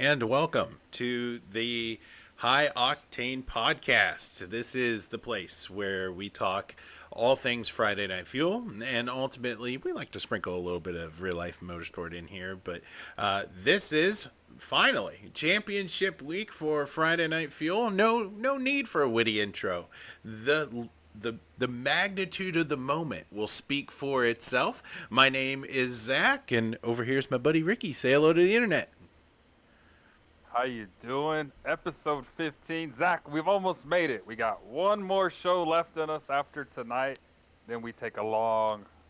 and welcome to the High Octane podcast. This is the place where we talk all things Friday Night Fuel, and ultimately we like to sprinkle a little bit of real life motorsport in here. But this is finally championship week for Friday Night Fuel. No need for a witty intro. The magnitude of the moment will speak for itself. My name is Zach, and over here's my buddy Ricky. Say hello to the internet. How you doing? Episode 15. Zach, we've almost made it. We got one more show left in us after tonight. Then we take a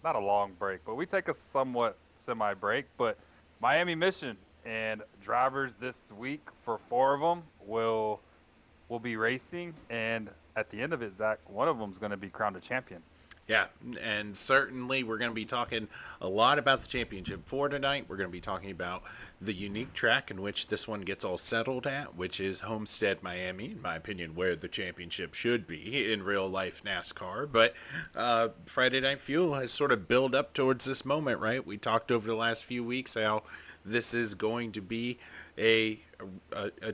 not a long break, but we take a somewhat semi break. But Miami Mission and drivers this week for four of them will be racing. And at the end of it, Zach, one of them is going to be crowned a champion. Yeah, and certainly we're going to be talking a lot about the championship for tonight. We're going to be talking about the unique track in which this one gets all settled at, which is Homestead, Miami, in my opinion, where the championship should be in real life NASCAR. But Friday Night Fuel has sort of built up towards this moment, right? We talked over the last few weeks how this is going to be a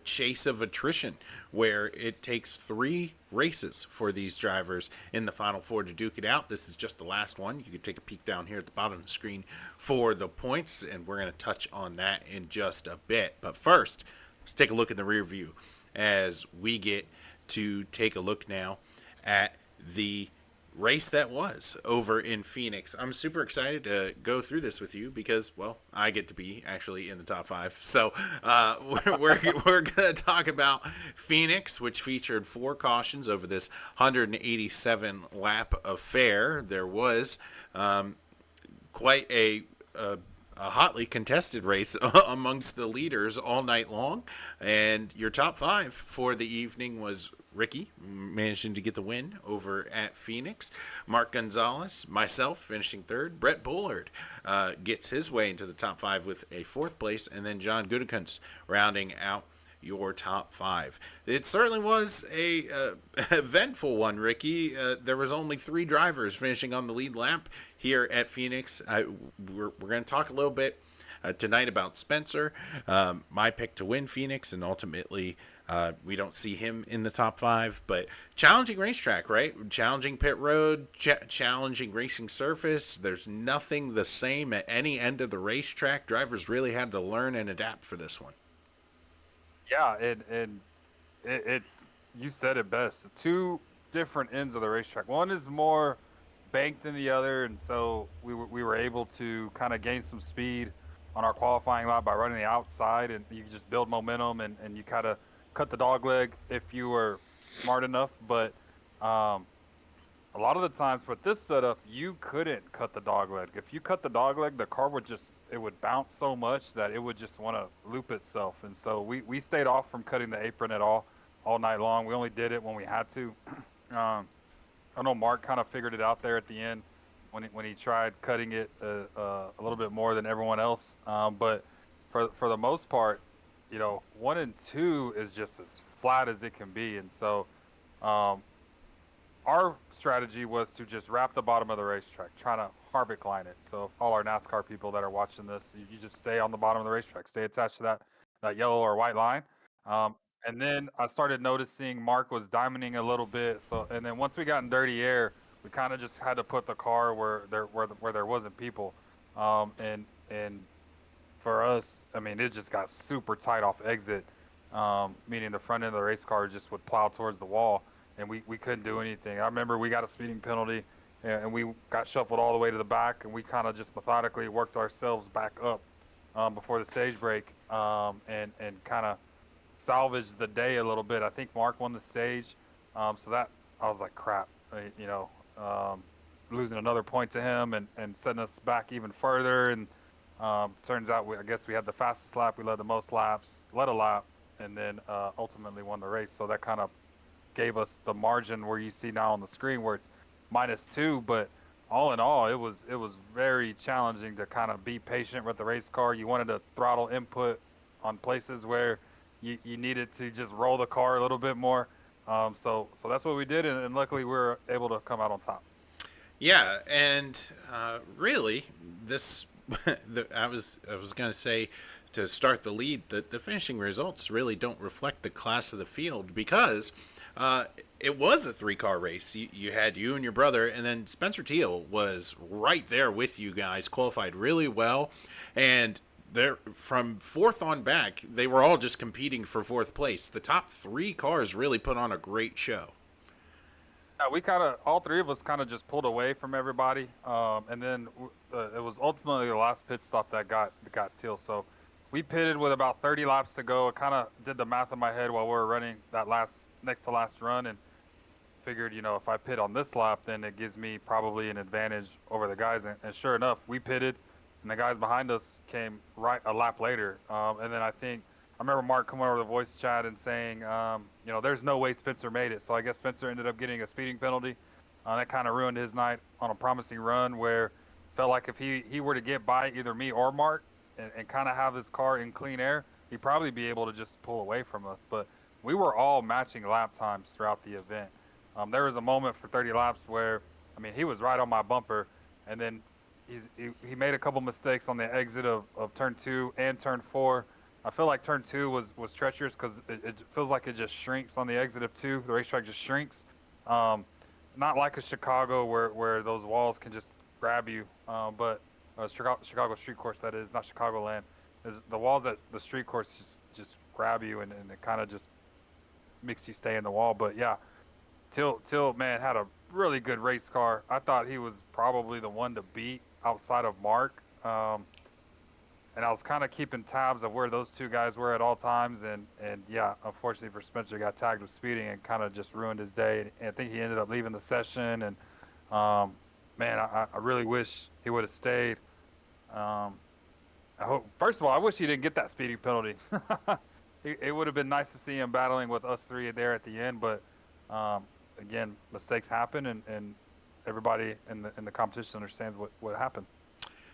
chase of attrition where it takes three races for these drivers in the final four to duke it out. This is just the last one. You can take a peek down here at the bottom of the screen for the points, and we're going to touch on that in just a bit. But first, let's take a look in the rear view as we get to take a look now at the race that was over in Phoenix. I'm super excited to go through this with you because, well, I get to be actually in the top five. So we're going to talk about Phoenix, which featured four cautions over this 187 lap affair. There was quite a hotly contested race amongst the leaders all night long. And your top five for the evening was Ricky managing to get the win over at Phoenix, Mark Gonzalez, myself finishing third, Brett Bullard gets his way into the top five with a fourth place, and then John Gutekunst rounding out your top five. It certainly was a eventful one, Ricky. There was only three drivers finishing on the lead lap here at Phoenix. We're going to talk a little bit tonight about Spencer, my pick to win Phoenix, and ultimately we don't see him in the top five, but challenging racetrack, right? Challenging pit road, challenging racing surface. There's nothing the same at any end of the racetrack. Drivers really had to learn and adapt for this one. Yeah, it's you said it best. Two different ends of the racetrack. One is more banked than the other, and so we were able to kind of gain some speed on our qualifying lap by running the outside, and you just build momentum and you kind of cut the dog leg if you were smart enough. But a lot of the times with this setup, you couldn't cut the dog leg. If you cut the dog leg, the car would bounce so much that it would just want to loop itself. And so we stayed off from cutting the apron at all night long. We only did it when we had to. I know Mark kind of figured it out there at the end when he tried cutting it a little bit more than everyone else. But for the most part, you know, 1 and 2 is just as flat as it can be. And so our strategy was to just wrap the bottom of the racetrack, trying to Harvick line it. So all our NASCAR people that are watching this, you just stay on the bottom of the racetrack, stay attached to that yellow or white line. Um, and then I started noticing Mark was diamonding a little bit. So and then once we got in dirty air, we kind of just had to put the car where there wasn't people. And for us, I mean, it just got super tight off exit, meaning the front end of the race car just would plow towards the wall, and we couldn't do anything. I remember we got a speeding penalty, and we got shuffled all the way to the back, and we kind of just methodically worked ourselves back up before the stage break, and kind of salvaged the day a little bit. I think Mark won the stage, so that I was like, crap, you know, losing another point to him and setting us back even further. And turns out I guess we had the fastest lap, we led the most laps, led a lap, and then ultimately won the race. So that kind of gave us the margin where you see now on the screen where it's -2. But all in all, it was very challenging to kind of be patient with the race car. You wanted to throttle input on places where you needed to just roll the car a little bit more. So that's what we did, and luckily we were able to come out on top. Yeah, and really, this I was gonna say to start the lead, the finishing results really don't reflect the class of the field because it was a 3-car race. You had you and your brother, and then Spencer Teal was right there with you guys, qualified really well, and they're from fourth on back. They were all just competing for fourth place. The top 3 cars really put on a great show. We kind of, all 3 of us kind of just pulled away from everybody. And then it was ultimately the last pit stop that got Teal. So we pitted with about 30 laps to go. I kind of did the math in my head while we were running that next to last run, and figured, if I pit on this lap, then it gives me probably an advantage over the guys. And sure enough, we pitted, and the guys behind us came right a lap later. And then I remember Mark coming over the voice chat and saying, there's no way Spencer made it. So I guess Spencer ended up getting a speeding penalty. That kind of ruined his night on a promising run where felt like if he were to get by either me or Mark and kind of have his car in clean air, he'd probably be able to just pull away from us. But we were all matching lap times throughout the event. There was a moment for 30 laps where, he was right on my bumper, and then he made a couple mistakes on the exit of turn 2 and turn 4. I feel like turn 2 was treacherous because it feels like it just shrinks on the exit of 2. The racetrack just shrinks. Not like a Chicago where those walls can just grab you, but Chicago street course, that is, not Chicagoland. The walls at the street course just grab you, and it kind of just makes you stay in the wall. But yeah, Till man had a really good race car. I thought he was probably the one to beat outside of Mark. And I was kind of keeping tabs of where those 2 guys were at all times. And yeah, unfortunately for Spencer, he got tagged with speeding and kind of just ruined his day. And I think he ended up leaving the session. And man, I really wish he would have stayed. First of all, I wish he didn't get that speeding penalty. It would have been nice to see him battling with us 3 there at the end. But again, mistakes happen, and everybody in the competition understands what happened.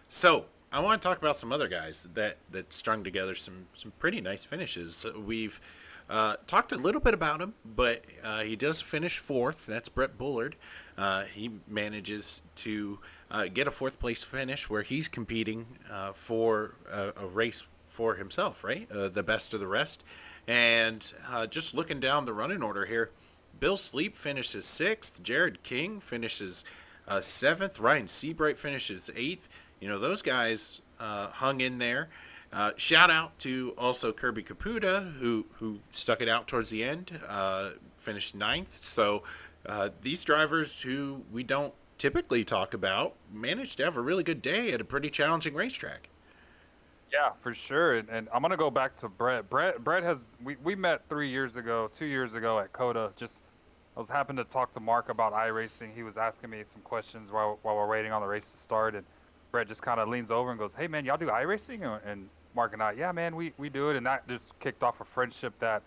So I want to talk about some other guys that strung together some pretty nice finishes. We've talked a little bit about him, but he does finish 4th. That's Brett Bullard. He manages to get a 4th place finish where he's competing for a race for himself, right? The best of the rest. And just looking down the running order here, Bill Sleep finishes 6th. Jared King finishes 7th. Ryan Seabright finishes 8th. Those guys hung in there. Shout out to also Kirby Caputa, who stuck it out towards the end, finished 9th. So these drivers who we don't typically talk about managed to have a really good day at a pretty challenging racetrack. Yeah, for sure. And I'm gonna go back to Brett. Brett has we met 2 years ago at COTA. I was happened to talk to Mark about iRacing. He was asking me some questions while we're waiting on the race to start, and Brett just kind of leans over and goes, "Hey man, y'all do iRacing?" And Mark and I, yeah man, we do it, and that just kicked off a friendship that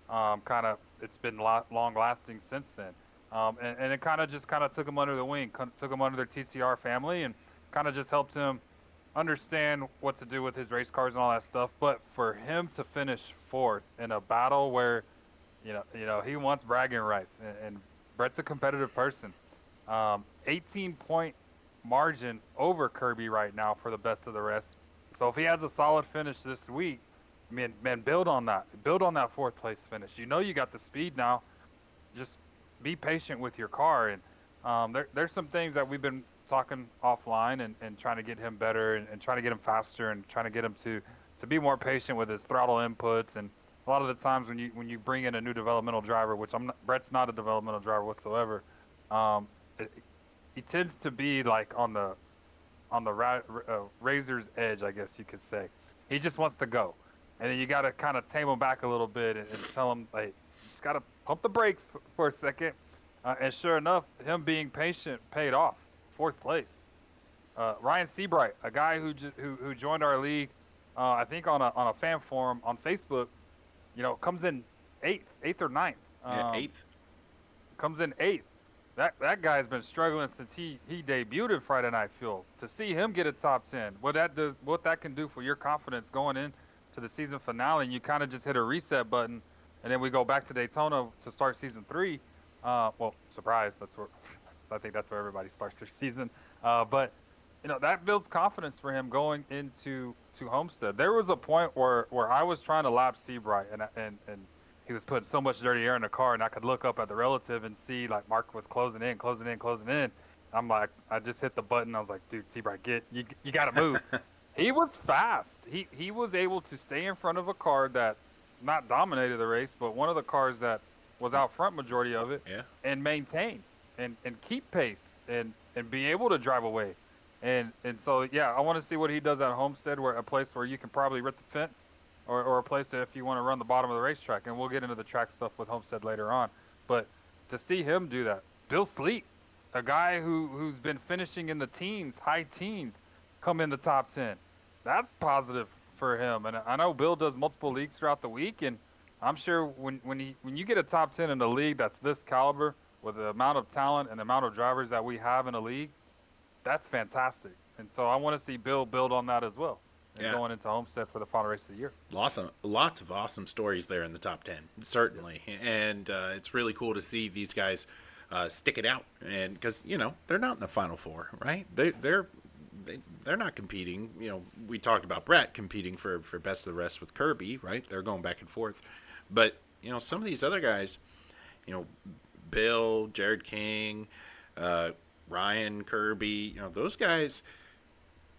kind of it's been long lasting since then. And it kind of took him under the wing, took him under their TCR family, and kind of just helped him understand what to do with his race cars and all that stuff. But for him to finish 4th in a battle where he wants bragging rights, and Brett's a competitive person. 18-point margin over Kirby right now for the best of the rest. So if he has a solid finish this week, man, build on that. Build on that 4th place finish. You got the speed now. Just be patient with your car. And there's some things that we've been talking offline and trying to get him better and trying to get him faster and trying to get him to be more patient with his throttle inputs. And a lot of the times when you bring in a new developmental driver, which Brett's not a developmental driver whatsoever, he tends to be like on the razor's edge, I guess you could say. He just wants to go, and then you got to kind of tame him back a little bit and tell him, like, you just got to pump the brakes for a second. And sure enough, him being patient paid off. 4th place. Ryan Seabright, a guy who joined our league, I think on a fan forum on Facebook, comes in 8th or 9th. Yeah, 8th. Comes in 8th. That guy's been struggling since he debuted in Friday Night Fuel. To see him get a top 10, what that can do for your confidence going into the season finale, and you kind of just hit a reset button, and then we go back to Daytona to start season 3. Well, surprise, I think that's where everybody starts their season. But that builds confidence for him going into Homestead. There was a point where I was trying to lap Seabright, and he was putting so much dirty air in the car, and I could look up at the relative and see like Mark was closing in, closing in, closing in. I'm like, I just hit the button. I was like, dude, Seabright, you got to move. He was fast. He was able to stay in front of a car that not dominated the race, but one of the cars that was out front majority of it, Yeah. and maintain and keep pace and be able to drive away. And so yeah, I want to see what he does at Homestead, where a place where you can probably rip the fence, or a place that if you want to run the bottom of the racetrack, and we'll get into the track stuff with Homestead later on. But to see him do that, Bill Sleet, a guy who's been finishing in the teens, high teens, come in the top 10. That's positive for him. And I know Bill does multiple leagues throughout the week, and I'm sure when you get a top 10 in a league that's this caliber, with the amount of talent and the amount of drivers that we have in a league, that's fantastic. And so I want to see Bill build on that as well, and Yeah. going into Homestead for the final race of the year. Lots of awesome stories there in the top 10, certainly. And it's really cool to see these guys stick it out. And because, they're not in the final four, right? They're not competing. We talked about Brett competing for best of the rest with Kirby, right? They're going back and forth. But, some of these other guys, Bill, Jared King, Ryan, Kirby, those guys,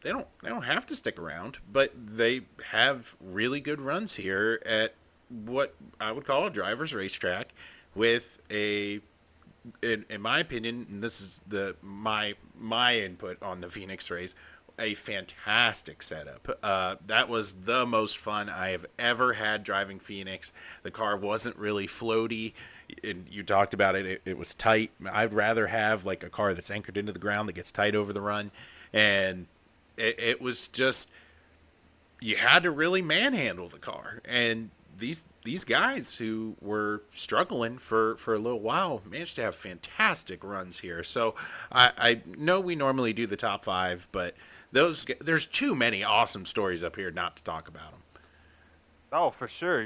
they don't have to stick around, but they have really good runs here at what I would call a driver's racetrack with in my opinion, and this is my input on the Phoenix race, a fantastic setup. That was the most fun I have ever had driving Phoenix. The car wasn't really floaty, and you talked about it. It was tight. I'd rather have like a car that's anchored into the ground that gets tight over the run, and it was just, you had to really manhandle the car. And these guys who were struggling for a little while managed to have fantastic runs here. So I know we normally do the top 5, but there's too many awesome stories up here not to talk about them. Oh, for sure.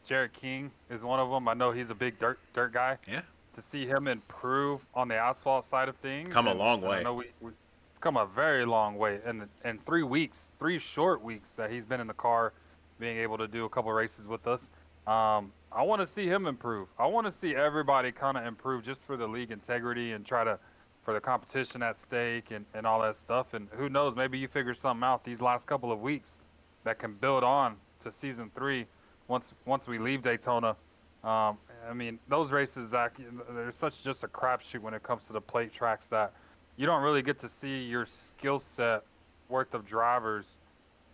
Jared King is one of them. I know he's a big dirt guy. Yeah, To see him improve on the asphalt side of things, come a and, long and I way. know it's come a very long way. In 3 weeks, 3 short weeks that he's been in the car, being able to do a couple races with us. I want to see him improve. I want to see everybody kind of improve, just for the league integrity, and for the competition at stake, and all that stuff. And who knows, maybe you figure something out these last couple of weeks that can build on to season 3 once we leave Daytona. I mean, those races, Zach, there's such just a crapshoot when it comes to the plate tracks, that you don't really get to see your skill set worth of drivers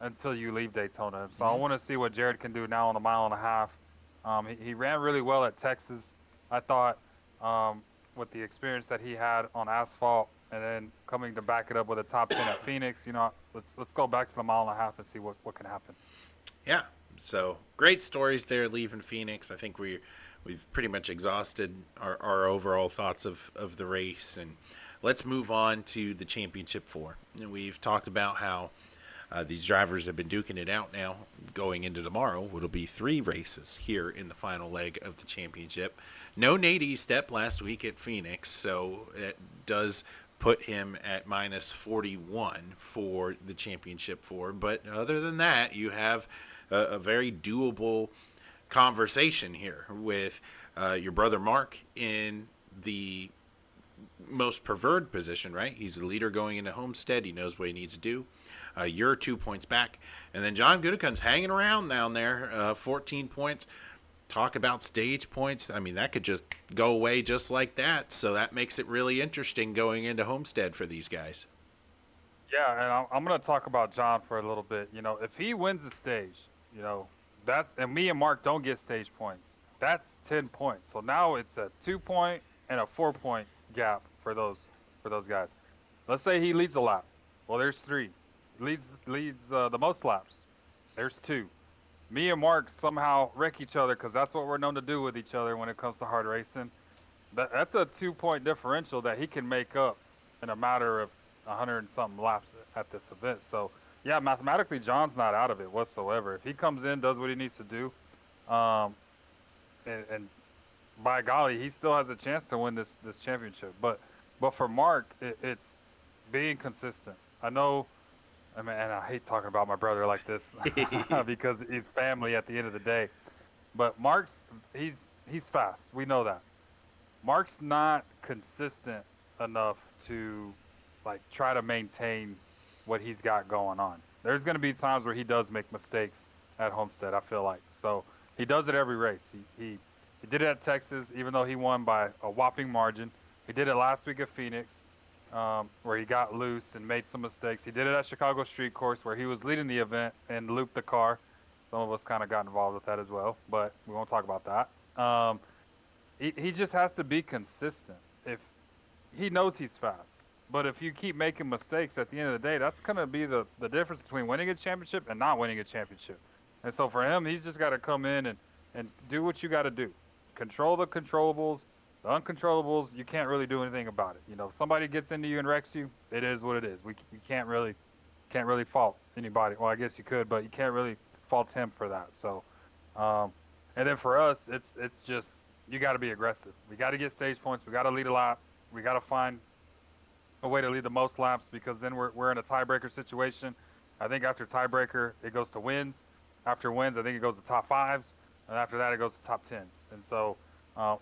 until you leave Daytona. And so I want to see what Jared can do now on the mile and a half. He ran really well at Texas, I thought, with the experience that he had on asphalt, and then coming to back it up with a top 10 at Phoenix. Let's go back to the mile and a half and see what can happen. Yeah. So great stories there leaving Phoenix. I think we've pretty much exhausted our overall thoughts of the race, and let's move on to the championship 4. And we've talked about how these drivers have been duking it out now going into tomorrow. It'll be 3 races here in the final leg of the championship. No Nate Estep last week at Phoenix, so it does put him at minus 41 for the championship 4. But other than that, you have a very doable conversation here with your brother Mark in the most preferred position, right? He's the leader going into Homestead. He knows what he needs to do. You're 2 points back. And then John Gudekun's hanging around down there, 14 points. Talk about stage points. I mean, that could just go away just like that. So that makes it really interesting going into Homestead for these guys. Yeah, and I'm going to talk about John for a little bit. If he wins the stage, and me and Mark don't get stage points, that's 10 points. So now it's a 2-point and a 4-point gap for those guys. Let's say he leads the lap. Well, there's 3. Leads the most laps. There's 2. Me and Mark somehow wreck each other, because that's what we're known to do with each other when it comes to hard racing. That's a 2-point differential that he can make up in a matter of 100 and something laps at this event. So yeah, mathematically, John's not out of it whatsoever. If he comes in, does what he needs to do, and by golly, he still has a chance to win this championship. But for Mark, it's being consistent. I know. I mean, and I hate talking about my brother like this because he's family at the end of the day. But Mark's he's fast. We know that. Mark's not consistent enough to like try to maintain what he's got going on. There's going to be times where he does make mistakes at Homestead, I feel like. So he does it every race. He did it at Texas, even though he won by a whopping margin. He did it last week at Phoenix, where he got loose and made some mistakes. He did it at Chicago Street Course, where he was leading the event and looped the car. Some of us kind of got involved with that as well, but we won't talk about that. He just has to be consistent. If he knows he's fast, but if you keep making mistakes at the end of the day, that's going to be the difference between winning a championship and not winning a championship. And so for him, he's just got to come in and do what you got to do. Control the controllables. The uncontrollables, you can't really do anything about it. You know, if somebody gets into you and wrecks you, it is what it is. You can't really fault anybody. Well, I guess you could, but you can't really fault him for that. So, and then for us, it's just you got to be aggressive. We got to get stage points. We got to lead a lap. We got to find a way to lead the most laps because then we're in a tiebreaker situation. I think after tiebreaker, it goes to wins. After wins, I think it goes to top fives, and after that, it goes to top tens. And so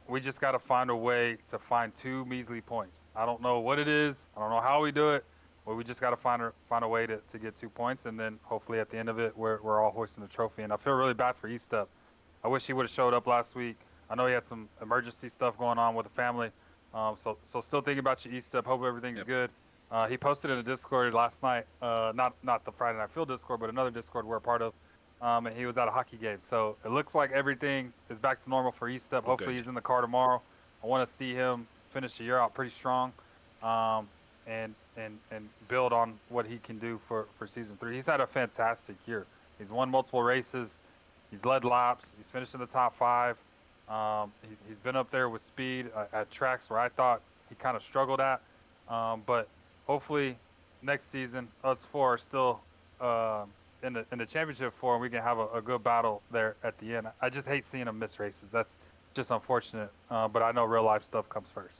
we just got to find a way to find 2 measly points. I don't know what it is. I don't know how we do it, but we just got to find a way to get 2 points, and then hopefully at the end of it, we're all hoisting the trophy. And I feel really bad for Estep. I wish he would have showed up last week. I know he had some emergency stuff going on with the family. So still thinking about you, Estep. Hope everything's good. He posted in a Discord last night, not the Friday Night Field Discord, but another Discord we're a part of. And he was at a hockey game. So it looks like everything is back to normal for Estep. Hopefully he's in the car tomorrow. I want to see him finish the year out pretty strong, and build on what he can do for season 3. He's had a fantastic year. He's won multiple races. He's led laps. He's finished in the top 5. He's been up there with speed at tracks where I thought he kind of struggled at. But hopefully next season, us 4 are still in the championship 4, and we can have a good battle there at the end. I just hate seeing him miss races. That's just unfortunate. But I know real life stuff comes first.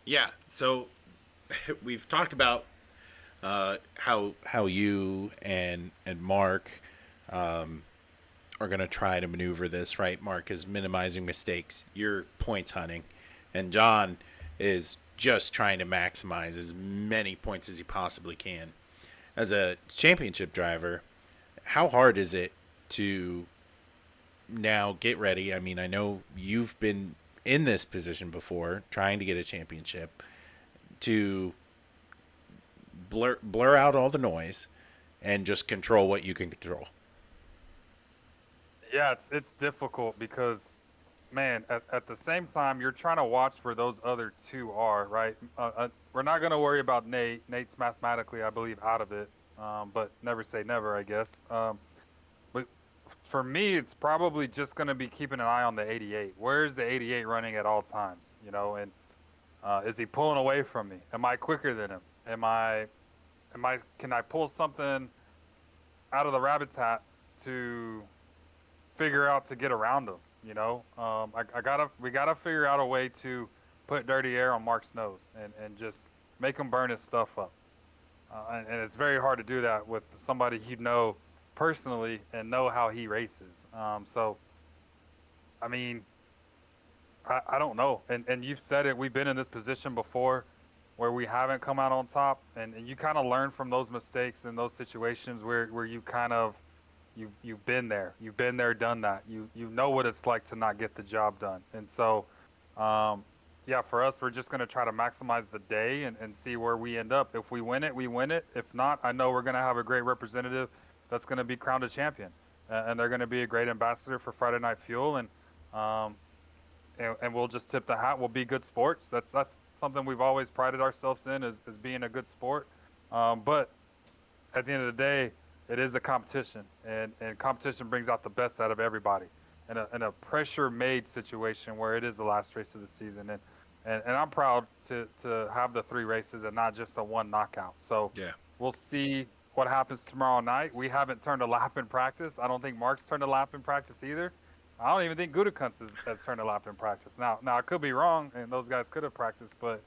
Yeah. So we've talked about how you and Mark are going to try to maneuver this, right? Mark is minimizing mistakes. You're points hunting. And John is just trying to maximize as many points as he possibly can. As a championship driver, how hard is it to now get ready? I mean, I know you've been in this position before, trying to get a championship, to blur out all the noise and just control what you can control. Yeah, it's difficult because, man, at the same time, you're trying to watch where those other 2 are, right? We're not going to worry about Nate. Nate's mathematically, I believe, out of it, but never say never, I guess. But for me, it's probably just going to be keeping an eye on the 88. Where's the 88 running at all times, you know? And is he pulling away from me? Am I quicker than him? Can I pull something out of the rabbit's hat to figure out to get around him? You know, we gotta figure out a way to put dirty air on Mark's nose and just make him burn his stuff up. And it's very hard to do that with somebody you know personally and know how he races. So, I mean, I don't know. And you've said it. We've been in this position before where we haven't come out on top, and you kind of learn from those mistakes and those situations where you kind of you've been there, done that. You know what it's like to not get the job done. And so, yeah, for us, we're just going to try to maximize the day and see where we end up. If we win it, we win it. If not, I know we're going to have a great representative that's going to be crowned a champion, and they're going to be a great ambassador for Friday Night Fuel, and we'll just tip the hat. We'll be good sports. That's something we've always prided ourselves in, is being a good sport. But at the end of the day, it is a competition, and competition brings out the best out of everybody in a pressure-made situation where it is the last race of the season. And I'm proud to have the 3 races and not just a 1 knockout. So Yeah. we'll see what happens tomorrow night. We haven't turned a lap in practice. I don't think Mark's turned a lap in practice either. I don't even think Gutekunst has turned a lap in practice. Now I could be wrong, and those guys could have practiced, but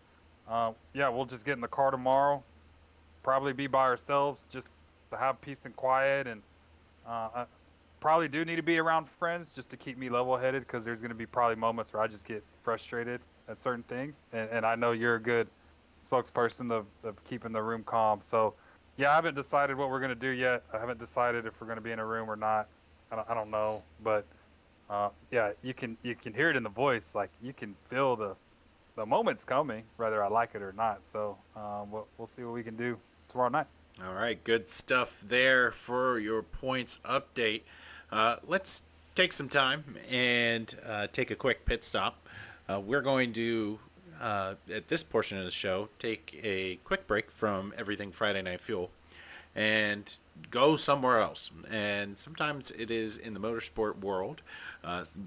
yeah, we'll just get in the car tomorrow, probably be by ourselves, just to have peace and quiet. And I probably do need to be around friends just to keep me level-headed, because there's going to be probably moments where I just get frustrated at certain things. And I know you're a good spokesperson of keeping the room calm. So, yeah, I haven't decided what we're going to do yet. I haven't decided if we're going to be in a room or not. I don't know, but yeah, you can hear it in the voice. Like, you can feel the moment's coming, whether I like it or not. So we'll see what we can do tomorrow night. All right, good stuff there for your points update. Let's take some time and take a quick pit stop. We're going to, at this portion of the show, take a quick break from everything Friday Night Fuel and go somewhere else. And sometimes it is in the motorsport world.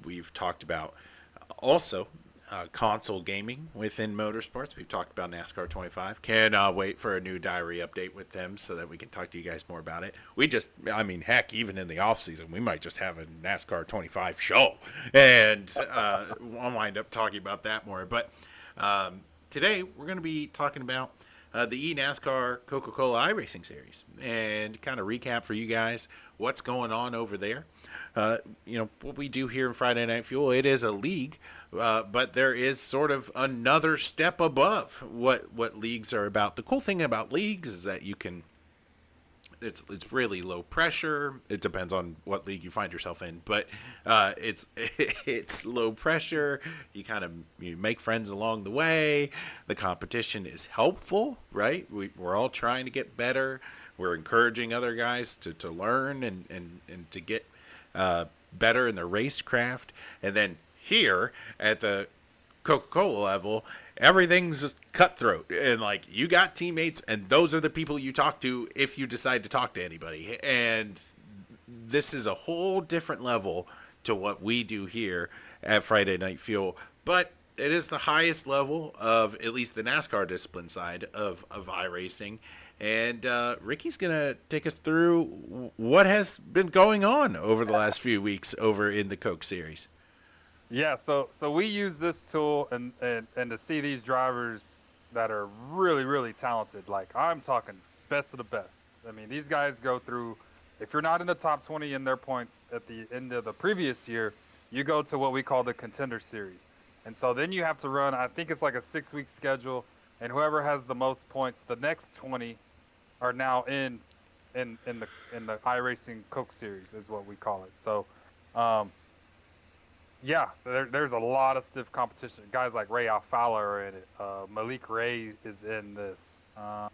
We've talked about also console gaming within motorsports. We've talked about NASCAR 25. Cannot wait for a new diary update with them so that we can talk to you guys more about it. Heck, even in the off season, we might just have a NASCAR 25 show, and we'll wind up talking about that more. But today we're going to be talking about the eNASCAR Coca-Cola iRacing Series, and kind of recap for you guys what's going on over there. What we do here in Friday Night Fuel, it is a league, but there is sort of another step above what leagues are about. The cool thing about leagues is that it's really low pressure. It depends on what league you find yourself in, but it's low pressure. You make friends along the way. The competition is helpful, right? We're all trying to get better. We're encouraging other guys to learn and to get better in their racecraft. And then here at the Coca-Cola level, everything's cutthroat, and like, you got teammates, and those are the people you talk to if you decide to talk to anybody. And this is a whole different level to what we do here at Friday Night Fuel, but it is the highest level of at least the NASCAR discipline side of iRacing. And Ricky's gonna take us through what has been going on over the last few weeks over in the Coke series. Yeah, so we use this tool and to see these drivers that are really, really talented. Like, I'm talking best of the best. I mean, these guys go through, if you're not in the top 20 in their points at the end of the previous year, you go to what we call the Contender Series. And so then you have to run, I think it's like a 6-week schedule, and whoever has the most points, the next 20 are now in the iRacing Coke Series is what we call it. So yeah, there's a lot of stiff competition. Guys like Ray Alfala are in it. Malik Ray is in this. I'm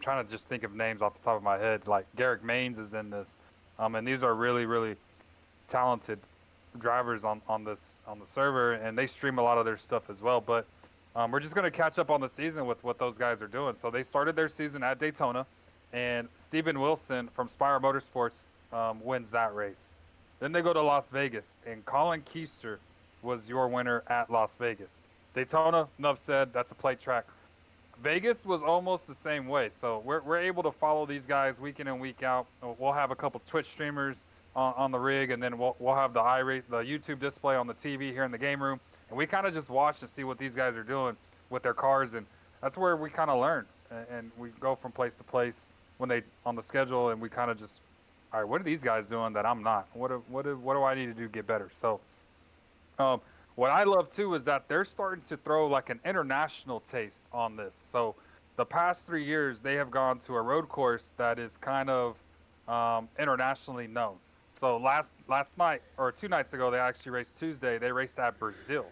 trying to just think of names off the top of my head. Like Garrick Maines is in this. And these are really, really talented drivers on the server, and they stream a lot of their stuff as well. But we're just going to catch up on the season with what those guys are doing. So they started their season at Daytona, and Steven Wilson from Spire Motorsports wins that race. Then they go to Las Vegas, and Colin Keister was your winner at Las Vegas. Daytona, enough said, that's a plate track. Vegas was almost the same way. So we're able to follow these guys week in and week out. We'll have a couple Twitch streamers on the rig, and then we'll have the YouTube display on the TV here in the game room, and we kind of just watch to see what these guys are doing with their cars, and that's where we kind of learn, and we go from place to place when they on the schedule, and we kind of just, all right, what are these guys doing that I'm not? What do I need to do to get better? So what I love too is that they're starting to throw like an international taste on this. So the past 3 years, they have gone to a road course that is kind of internationally known. So last night, or 2 nights ago, they actually raced Tuesday. They raced at Brazil.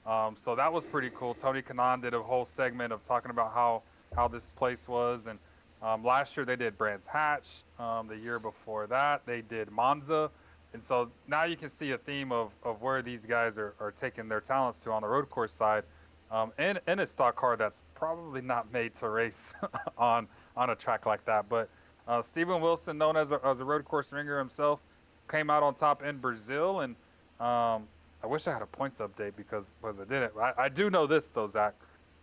So that was pretty cool. Tony Kanaan did a whole segment of talking about how this place was. And last year they did Brands Hatch. The year before that, they did Monza. And so now you can see a theme of where these guys are taking their talents to on the road course side, in a stock car that's probably not made to race on a track like that. But Steven Wilson, known as a road course ringer himself, came out on top in Brazil. And I wish I had a points update because I didn't. I do know this though, Zach.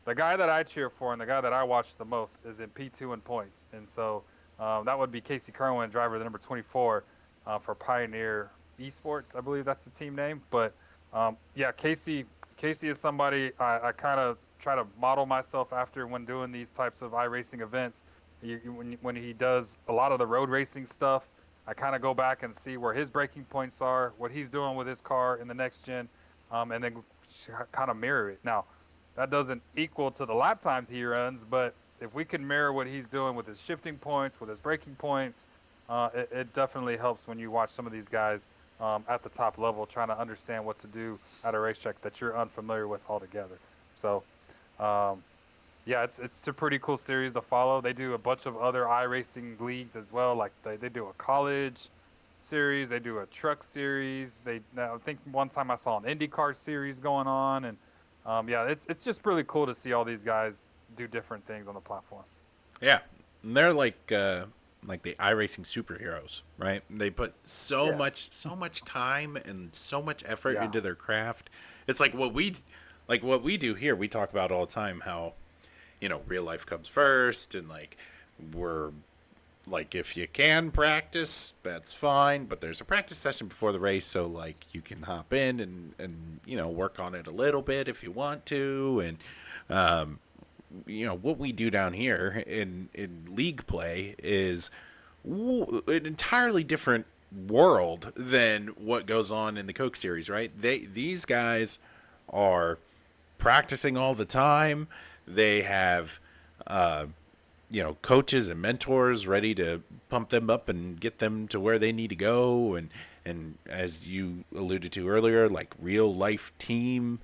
The guy that I cheer for and the guy that I watch the most is in P2 in points. And so that would be Casey Kerwin, driver the number 24 for Pioneer Esports. I believe that's the team name. But yeah, Casey is somebody I kind of try to model myself after when doing these types of iRacing events. When he does a lot of the road racing stuff, I kind of go back and see where his breaking points are, what he's doing with his car in the next gen, and then kind of mirror it. Now, that doesn't equal to the lap times he runs, but if we can mirror what he's doing with his shifting points, with his braking points, it definitely helps when you watch some of these guys at the top level trying to understand what to do at a racetrack that you're unfamiliar with altogether. So, um, yeah, it's a pretty cool series to follow. They do a bunch of other iRacing leagues as well. Like they do a college series, they do a truck series. I think one time I saw an IndyCar series going on, and yeah, it's just really cool to see all these guys do different things on the platform. Yeah, and they're like the iRacing superheroes, right? They put Yeah, so much time and so much effort yeah, into their craft. It's like what we do here. We talk about all the time how real life comes first, and like we're like if you can practice, that's fine, but there's a practice session before the race, so like you can hop in and work on it a little bit if you want to, and what we do down here in league play is an entirely different world than what goes on in the Coke series, right? These guys are practicing all the time. They have coaches and mentors ready to pump them up and get them to where they need to go, and as you alluded to earlier, like real life team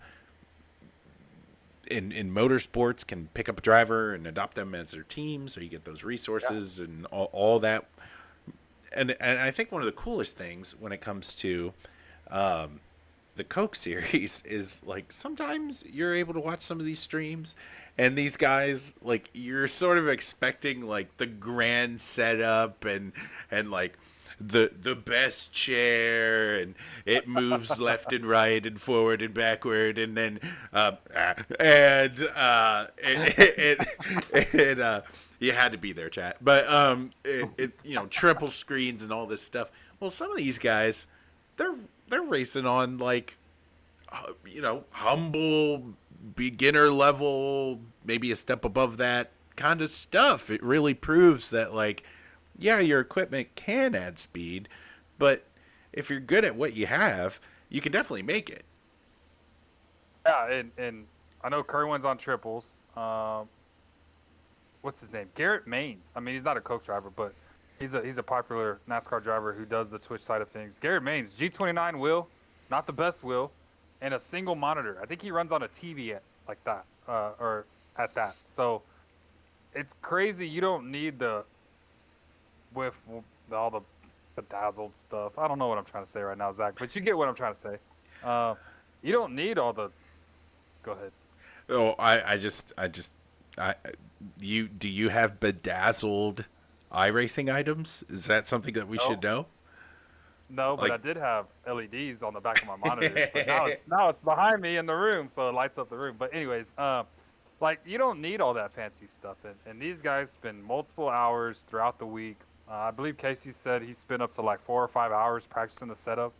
in motorsports can pick up a driver and adopt them as their team, so you get those yeah, resources and all that. And I think one of the coolest things when it comes to the Coke series is like sometimes you're able to watch some of these streams, and these guys, like, you're sort of expecting like the grand setup and like the best chair, and it moves left and right and forward and backward, and then you had to be there, chat, but triple screens and all this stuff. Well, some of these guys, they're they're racing on like humble beginner level, maybe a step above that kind of stuff. It really proves that, like, yeah, your equipment can add speed, but if you're good at what you have, you can definitely make it. yeah. And I know Kerwin's on triples. What's his name? Garrett Maines. I mean, he's not a Coke driver, but he's a popular NASCAR driver who does the Twitch side of things. Garrett Maines, G29 wheel, not the best wheel, and a single monitor. I think he runs on a TV like that, or at that. So it's crazy. You don't need with all the bedazzled stuff. I don't know what I'm trying to say right now, Zach, but you get what I'm trying to say. Uh, you don't need all the. Go ahead. Oh, I you do you have bedazzled iRacing items? Is that something that we should No, know? no, but Like, I did have LEDs on the back of my monitors, but now it's behind me in the room, so it lights up the room. But anyways, like you don't need all that fancy stuff, and these guys spend multiple hours throughout the week. I believe Casey said he spent up to like 4 or 5 hours practicing the setup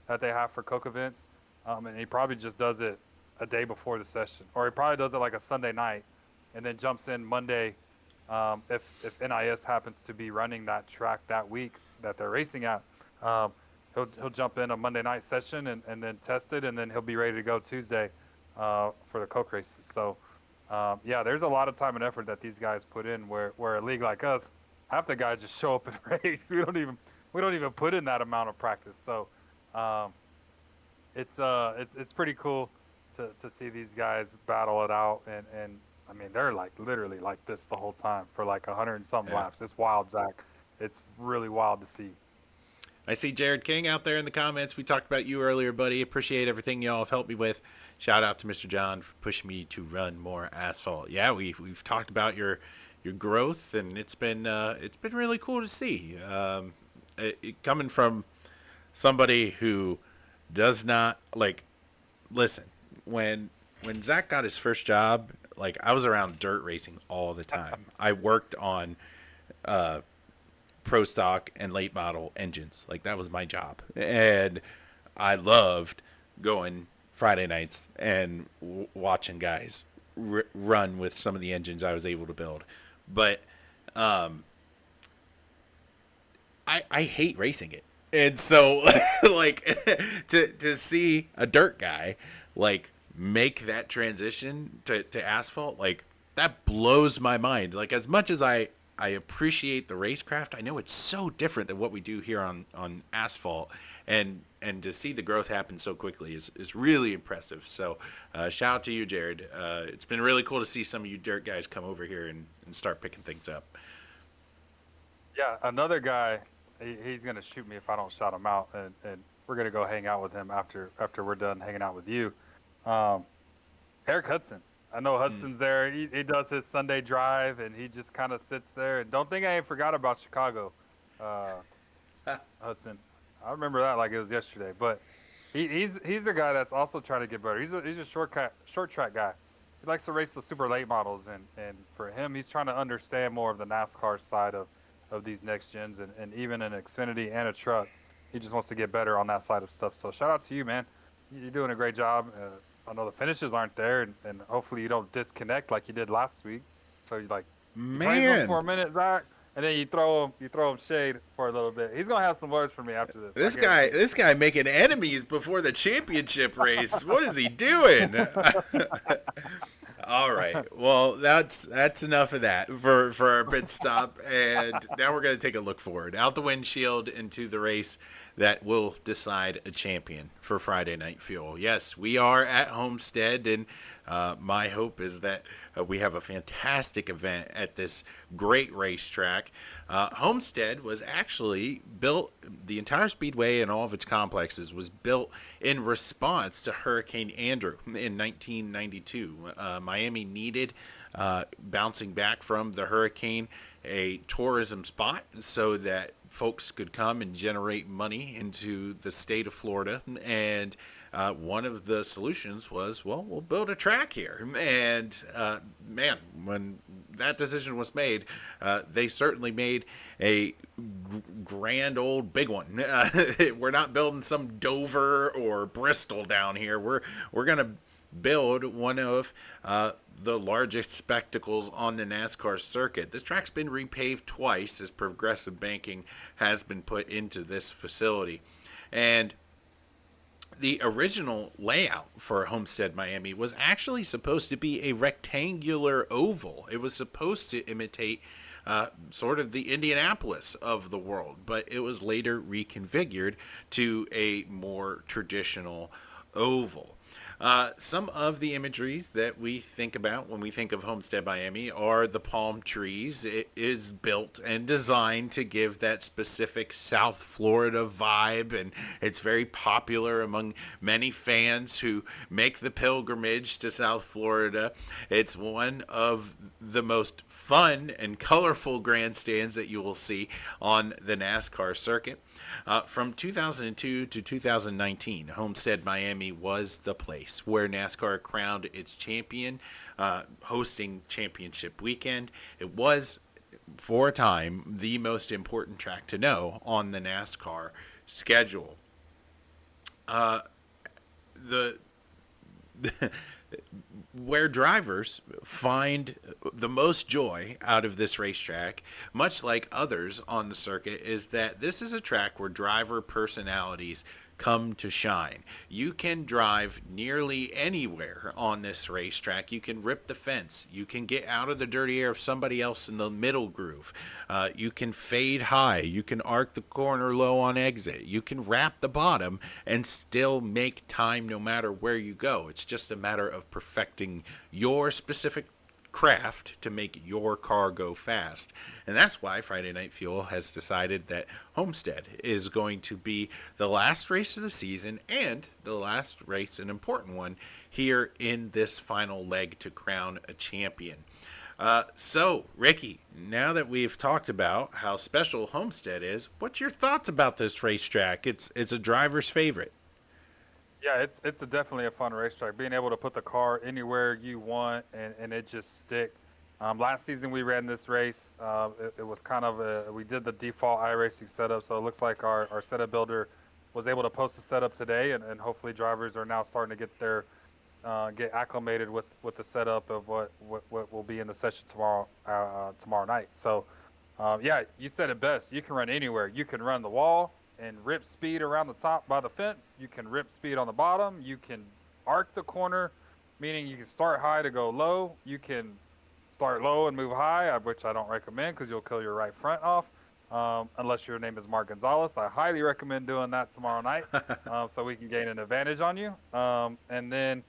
that they have for Coke events, and he probably just does it a day before the session, or he probably does it like a Sunday night, and then jumps in Monday, if NIS happens to be running that track that week that they're racing at. Um, he'll jump in a Monday night session and then test it, and then he'll be ready to go Tuesday for the Coke races. So yeah, there's a lot of time and effort that these guys put in. Where a league like us, half the guys just show up and race. We don't even put in that amount of practice. So um, it's pretty cool to see these guys battle it out, and I mean they're like literally like this the whole time for like 100 and some yeah. laps. It's wild, Zach. It's really wild to see. I see Jared King out there in the comments. We talked about you earlier, buddy. Appreciate everything y'all have helped me with. Shout out to Mr. John for pushing me to run more asphalt. Yeah, we've talked about your growth, and it's been really cool to see. Coming from somebody who does not like listen when Zach got his first job. Like, I was around dirt racing all the time. I worked on pro stock and late model engines. Like, that was my job, and I loved going Friday nights and watching guys run with some of the engines I was able to build. But I hate racing it. And so like to see a dirt guy like make that transition to asphalt, like that blows my mind. Like as much as I appreciate the racecraft, I know it's so different than what we do here on asphalt, and to see the growth happen so quickly is really impressive. So shout out to you, Jared. It's been really cool to see some of you dirt guys come over here and start picking things up. Yeah, another guy. He's gonna shoot me if I don't shout him out, and we're gonna go hang out with him after we're done hanging out with you. Um, Eric Hudson. I know Hudson's there. He does his Sunday drive, and he just kind of sits there. And don't think I ain't forgot about Chicago, uh, Hudson. I remember that like it was yesterday. But he's a guy that's also trying to get better. He's a short track guy. He likes to race the super late models, and for him, he's trying to understand more of the NASCAR side of these next gens, and even an Xfinity and a truck. He just wants to get better on that side of stuff. So shout out to you, man. You're doing a great job. I know the finishes aren't there, and hopefully you don't disconnect like you did last week. So you praise him for a Man, minute, Zach, and then you throw him shade for a little bit. He's gonna have some words for me after this. I guarantee this guy making enemies before the championship race. What is he doing? All right. Well, that's enough of that for our pit stop, and now we're going to take a look forward out the windshield into the race that will decide a champion for Friday Night Fuel. Yes, we are at Homestead, and my hope is that we have a fantastic event at this great racetrack. Homestead was actually built, the entire speedway and all of its complexes was built in response to Hurricane Andrew in 1992. Miami needed, bouncing back from the hurricane, a tourism spot so that folks could come and generate money into the state of Florida. And one of the solutions was, well, we'll build a track here. And man, when that decision was made, they certainly made a grand old big one. We're not building some Dover or Bristol down here. We're gonna build one of the largest spectacles on the NASCAR circuit. This track's been repaved twice as progressive banking has been put into this facility. And the original layout for Homestead Miami was actually supposed to be a rectangular oval. It was supposed to imitate sort of the Indianapolis of the world, but it was later reconfigured to a more traditional oval. Some of the imageries that we think about when we think of Homestead Miami are the palm trees. It is built and designed to give that specific South Florida vibe, and it's very popular among many fans who make the pilgrimage to South Florida. It's one of the most fun and colorful grandstands that you will see on the NASCAR circuit. From 2002 to 2019, Homestead Miami was the place where NASCAR crowned its champion, hosting championship weekend. It was, for a time, the most important track to know on the NASCAR schedule. The where drivers find the most joy out of this racetrack, much like others on the circuit, is that this is a track where driver personalities come to shine. You can drive nearly anywhere on this racetrack. You can rip the fence. You can get out of the dirty air of somebody else in the middle groove. You can fade high. You can arc the corner low on exit. You can wrap the bottom and still make time no matter where you go. It's just a matter of perfecting your specific craft to make your car go fast. And that's why Friday Night Fuel has decided that Homestead is going to be the last race of the season and the last race, an important one, here in this final leg to crown a champion. So, Ricky, now that we've talked about how special Homestead is, what's your thoughts about this racetrack? It's a driver's favorite. Yeah, it's definitely a fun racetrack. Being able to put the car anywhere you want and it just stick. Last season we ran this race. It was kind of we did the default iRacing setup, so it looks like our setup builder was able to post a setup today, and hopefully drivers are now starting to get acclimated with the setup of what will be in the session tomorrow night. So Yeah, you said it best. You can run anywhere. You can run the wall and rip speed around the top by the fence. You can rip speed on the bottom. You can arc the corner, meaning you can start high to go low. You can start low and move high, which I don't recommend because you'll kill your right front off. Unless your name is Mark Gonzalez, I highly recommend doing that tomorrow night, so we can gain an advantage on you. And then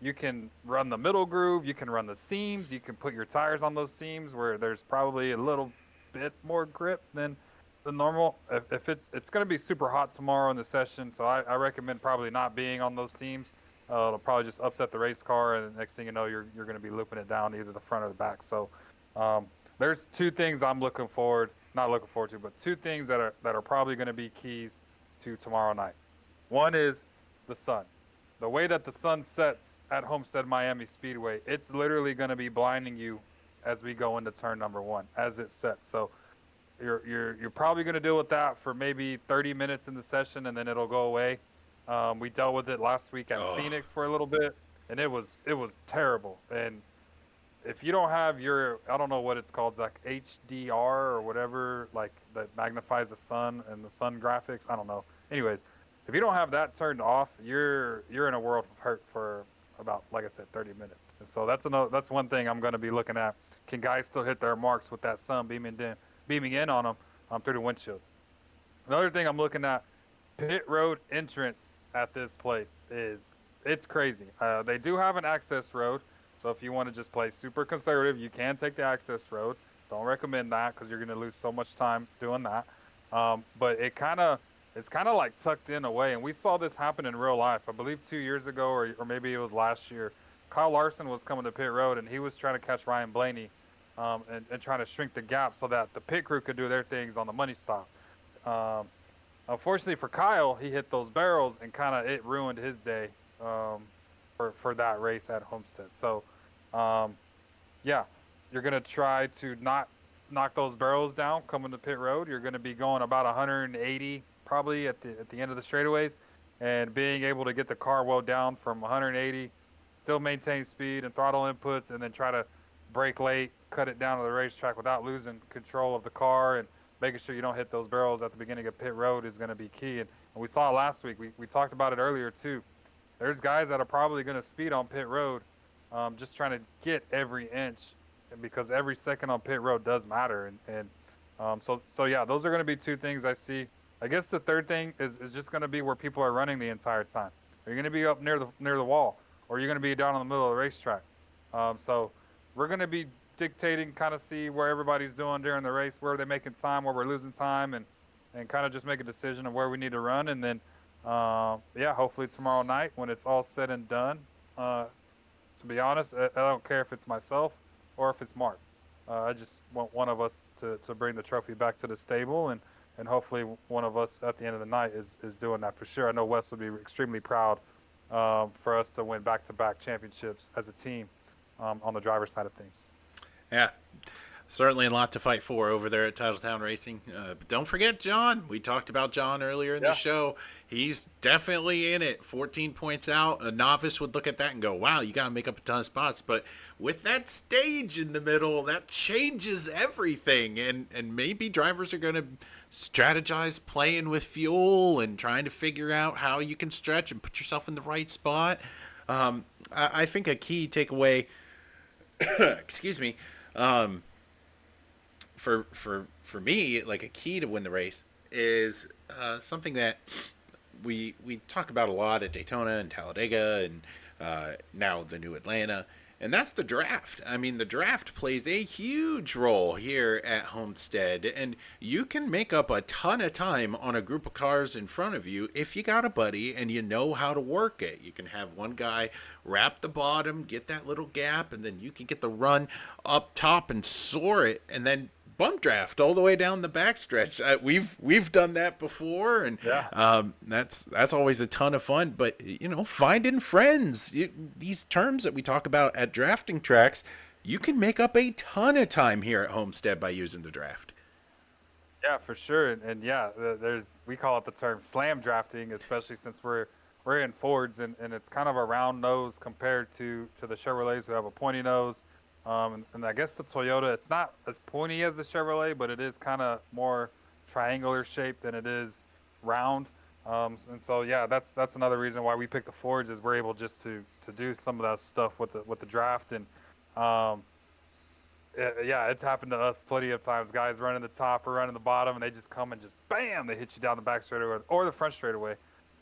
you can run the middle groove. You can run the seams. You can put your tires on those seams where there's probably a little bit more grip than the normal. If it's going to be super hot tomorrow in the session, so I recommend probably not being on those seams. It'll probably just upset the race car, and the next thing you know, you're going to be looping it down either the front or the back. So there's two things I'm not looking forward to, but two things that are probably going to be keys to tomorrow night. One is the sun. The way that the sun sets at Homestead Miami Speedway, it's literally going to be blinding you as we go into turn number 1 as it sets. So you're probably going to deal with that for maybe 30 minutes in the session, and then it'll go away. We dealt with it last week at Phoenix for a little bit, and it was terrible. And if you don't have your, I don't know what it's called, like HDR or whatever, like that magnifies the sun and the sun graphics. I don't know. Anyways, if you don't have that turned off, you're in a world of hurt for about, like I said, 30 minutes. And so that's one thing I'm going to be looking at. Can guys still hit their marks with that sun beaming in on them through the windshield? Another thing I'm looking at, pit road entrance at this place it's crazy. They do have an access road, so if you want to just play super conservative, you can take the access road. Don't recommend that because you're going to lose so much time doing that. But it's kind of like tucked in away, and we saw this happen in real life. I believe 2 years ago, or maybe it was last year. Kyle Larson was coming to pit road, and he was trying to catch Ryan Blaney, and trying to shrink the gap so that the pit crew could do their things on the money stop. Unfortunately for Kyle, he hit those barrels, and it ruined his day for that race at Homestead. So, yeah, you're gonna try to not knock those barrels down coming to pit road. You're gonna be going about 180 probably at the end of the straightaways, and being able to get the car well down from 180, still maintain speed and throttle inputs, and then try to brake late, cut it down to the racetrack without losing control of the car, and making sure you don't hit those barrels at the beginning of pit road is going to be key. And we saw it last week. We talked about it earlier too. There's guys that are probably going to speed on pit road, just trying to get every inch, because every second on pit road does matter. So yeah, those are going to be two things I see. I guess the third thing is just going to be where people are running the entire time. Are you going to be up near the wall, or are you going to be down in the middle of the racetrack? So we're going to be dictating, kind of see where everybody's doing during the race, where they're making time, where we're losing time, and kind of just make a decision of where we need to run. And then, yeah, hopefully tomorrow night when it's all said and done, to be honest, I don't care if it's myself or if it's Mark. I just want one of us to bring the trophy back to the stable, and hopefully one of us at the end of the night is doing that for sure. I know Wes would be extremely proud for us to win back-to-back championships as a team on the driver's side of things. Yeah, certainly a lot to fight for over there at Titletown Racing. But don't forget John. We talked about John earlier in the show. He's definitely in it. 14 points out. A novice would look at that and go, wow, you got to make up a ton of spots. But with that stage in the middle, that changes everything. And maybe drivers are going to strategize playing with fuel and trying to figure out how you can stretch and put yourself in the right spot. I think a key takeaway, excuse me, for me, like a key to win the race is something that we talk about a lot at Daytona and Talladega and now the new Atlanta, and that's the draft. I mean, the draft plays a huge role here at Homestead, and you can make up a ton of time on a group of cars in front of you if you got a buddy and you know how to work it. You can have one guy wrap the bottom, get that little gap, and then you can get the run up top and soar it, and then bump draft all the way down the backstretch. We've done that before, and that's always a ton of fun. But finding friends, these terms that we talk about at drafting tracks, you can make up a ton of time here at Homestead by using the draft. Yeah, for sure. And yeah, we call it the term slam drafting, especially since we're in Fords, and it's kind of a round nose compared to the Chevrolets who have a pointy nose. And I guess the Toyota, it's not as pointy as the Chevrolet, but it is kind of more triangular shaped than it is round. And so yeah, that's another reason why we picked the Fords is we're able just to do some of that stuff with the draft and um, yeah, it's happened to us plenty of times. Guys running the top or running the bottom, and they just come and just bam, they hit you down the back straightaway or the front straightaway,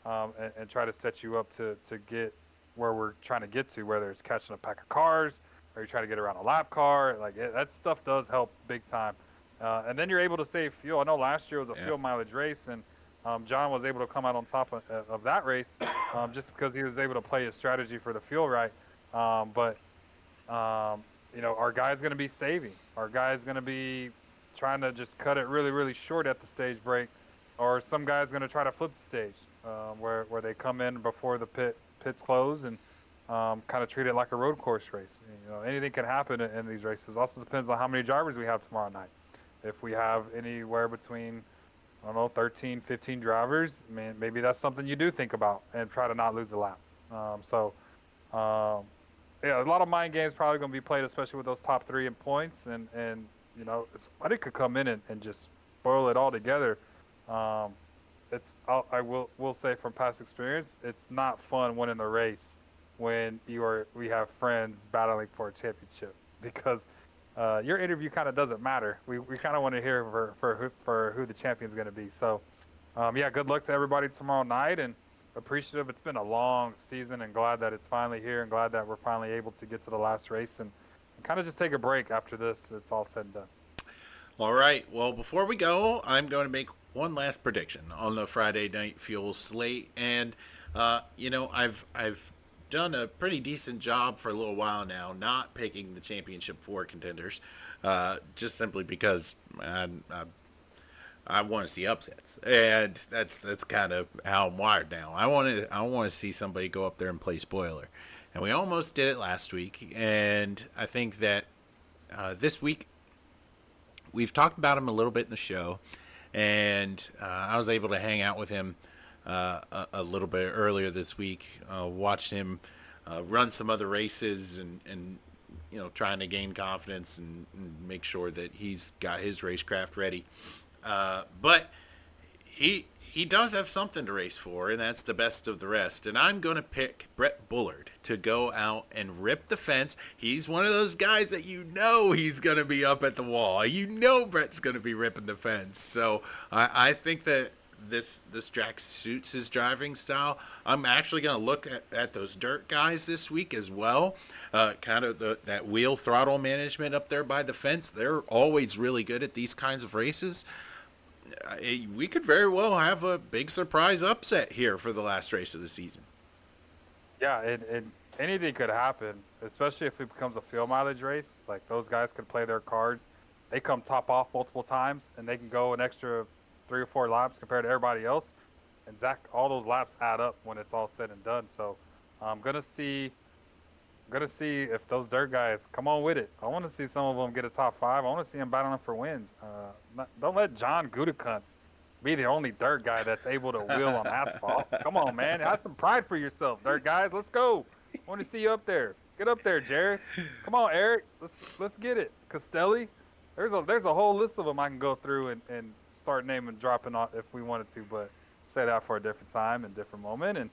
and try to set you up to get where we're trying to get to, whether it's catching a pack of cars or you're trying to get around a lap car. Like that stuff does help big time. And then you're able to save fuel. I know last year was a fuel mileage race, and John was able to come out on top of that race just because he was able to play his strategy for the fuel right. But our guy's going to be saving. Our guy's going to be trying to just cut it really, really short at the stage break, or some guy's going to try to flip the stage, where they come in before the pits close and kind of treat it like a road course race. Anything can happen in these races. Also depends on how many drivers we have tomorrow night. If we have anywhere between, I don't know, 13, 15 drivers, maybe that's something you do think about and try to not lose a lap. Yeah, a lot of mind games probably going to be played, especially with those top three in points, and somebody could come in and just spoil it all together. I will say from past experience, it's not fun winning a race when we have friends battling for a championship because your interview kind of doesn't matter. We kind of want to hear for who the champion's going to be. So yeah, good luck to everybody tomorrow night, and appreciative. It's been a long season, and glad that it's finally here, and glad that we're finally able to get to the last race and kind of just take a break after this. It's all said and done. All right. Well, before we go, I'm going to make one last prediction on the Friday Night Fuel slate, and I've done a pretty decent job for a little while now, not picking the championship four contenders, just simply because I want to see upsets, and that's kind of how I'm wired now. I want to see somebody go up there and play spoiler, and we almost did it last week. And I think that this week we've talked about him a little bit in the show, and I was able to hang out with him a little bit earlier this week. Watched him run some other races and trying to gain confidence and make sure that he's got his racecraft ready. But he does have something to race for, and that's the best of the rest. And I'm going to pick Brett Bullard to go out and rip the fence. He's one of those guys that he's going to be up at the wall. Brett's going to be ripping the fence. So I think that this track suits his driving style. I'm actually going to look at those dirt guys this week as well. Kind of that wheel throttle management up there by the fence. They're always really good at these kinds of races. We could very well have a big surprise upset here for the last race of the season. Yeah, and anything could happen, especially if it becomes a field mileage race. Like those guys could play their cards. They come top off multiple times, and they can go an extra 3 or 4 laps compared to everybody else. And Zach, all those laps add up when it's all said and done. So I'm gonna see if those dirt guys come on with it. I want to see some of them get a top 5. I want to see them battling for wins. Don't let John Gutekunst be the only dirt guy that's able to wheel on asphalt. Come on, man. Have some pride for yourself, dirt guys. Let's go. I want to see you up there. Get up there, Jared. Come on, Eric. Let's get it. Castelli. There's a whole list of them I can go through and start naming dropping off if we wanted to, but say that for a different time and different moment. And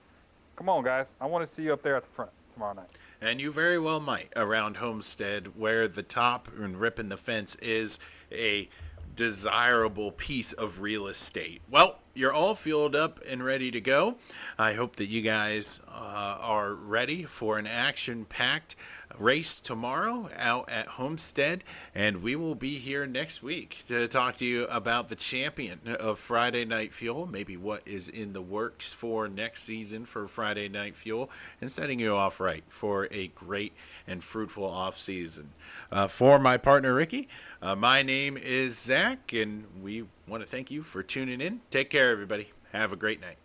come on, guys. I want to see you up there at the front tomorrow night. And you very well might around Homestead, where the top and ripping the fence is a desirable piece of real estate. Well, you're all fueled up and ready to go. I hope that you guys are ready for an action-packed race tomorrow out at Homestead, and we will be here next week to talk to you about the champion of Friday Night Fuel, maybe what is in the works for next season for Friday Night Fuel, and setting you off right for a great and fruitful off season. For my partner Ricky, my name is Zach, and we want to thank you for tuning in. Take care, everybody. Have a great night.